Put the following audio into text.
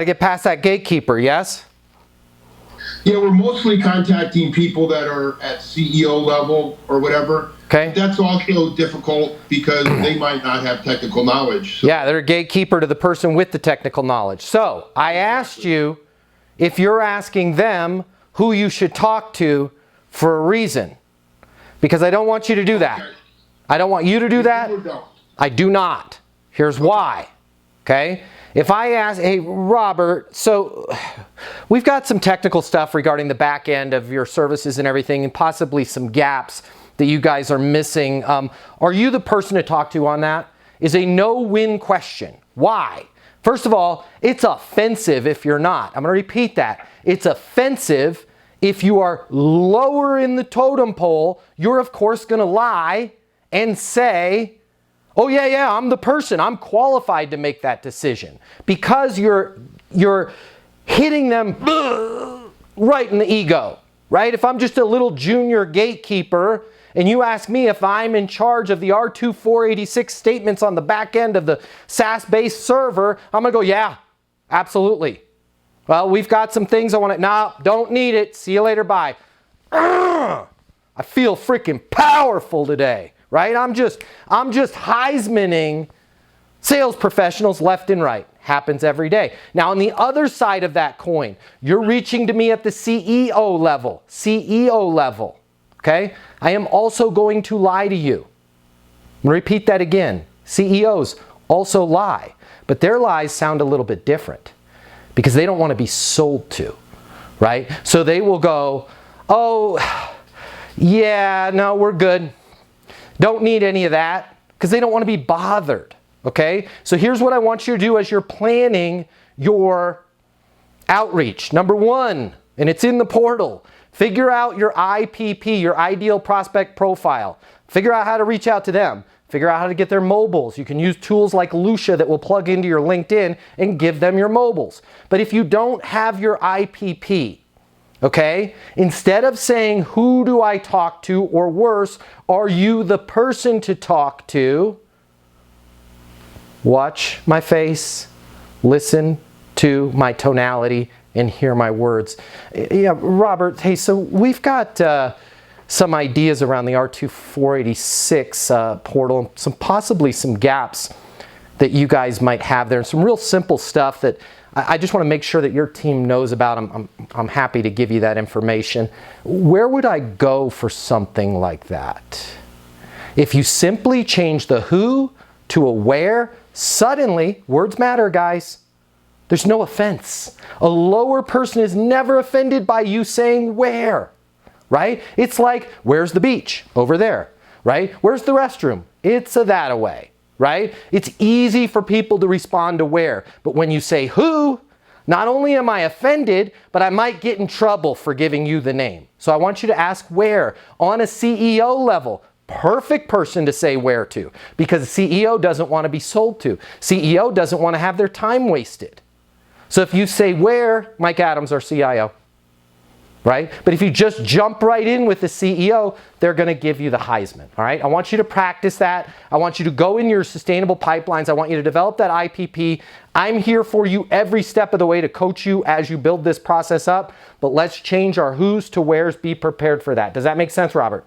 To get past that gatekeeper, yes? Yeah, we're mostly contacting people that are at CEO level or whatever. Okay. That's also difficult because they might not have technical knowledge. So. Yeah, they're a gatekeeper to the person with the technical knowledge. So I asked you if you're asking them who you should talk to for a reason. Because I don't want you to do that. Okay. I don't want you to do that. I do not. Here's why. Okay? If I ask, hey, Robert, so we've got some technical stuff regarding the back end of your services and everything, and possibly some gaps that you guys are missing. Are you the person to talk to on that? Is a no-win question. Why? First of all, it's offensive if you're not. I'm going to repeat that. It's offensive if you are lower in the totem pole. You're, of course, going to lie and say, oh, yeah, I'm the person. I'm qualified to make that decision. Because you're hitting them right in the ego, right? If I'm just a little junior gatekeeper and you ask me if I'm in charge of the R2486 statements on the back end of the SaaS-based server, I'm going to go, yeah, absolutely. Well, we've got some things I want to, no, don't need it. See you later, bye. I feel freaking powerful today. Right? I'm just Heismaning sales professionals left and right. Happens every day. Now, on the other side of that coin, you're reaching to me at the CEO level. CEO level. Okay? I am also going to lie to you. I'm going to repeat that again. CEOs also lie. But their lies sound a little bit different because they don't want to be sold to. Right? So they will go, oh, yeah, no, we're good. Don't need any of that because they don't want to be bothered, okay? So here's what I want you to do as you're planning your outreach. Number one, and it's in the portal, figure out your IPP, your ideal prospect profile. Figure out how to reach out to them. Figure out how to get their mobiles. You can use tools like Lucia that will plug into your LinkedIn and give them your mobiles. But if you don't have your IPP, okay? Instead of saying, who do I talk to, or worse, are you the person to talk to? Watch my face, listen to my tonality, and hear my words. Yeah, Robert, hey, so we've got some ideas around the R2486 portal, possibly some gaps that you guys might have there, and some real simple stuff that I just want to make sure that your team knows about. I'm happy to give you that information. Where would I go for something like that? If you simply change the who to a where, suddenly, words matter, guys. There's no offense. A lower person is never offended by you saying where, right? It's like, where's the beach? Over there, right? Where's the restroom? It's a that away. Right? It's easy for people to respond to where. But when you say who, not only am I offended, but I might get in trouble for giving you the name. So I want you to ask where. On a CEO level, perfect person to say where to. Because the CEO doesn't want to be sold to. CEO doesn't want to have their time wasted. So if you say where, Mike Adams, our CIO. Right? But if you just jump right in with the CEO, they're going to give you the Heisman. All right? I want you to practice that. I want you to go in your sustainable pipelines. I want you to develop that IPP. I'm here for you every step of the way to coach you as you build this process up. But let's change our who's to where's. Be prepared for that. Does that make sense, Robert?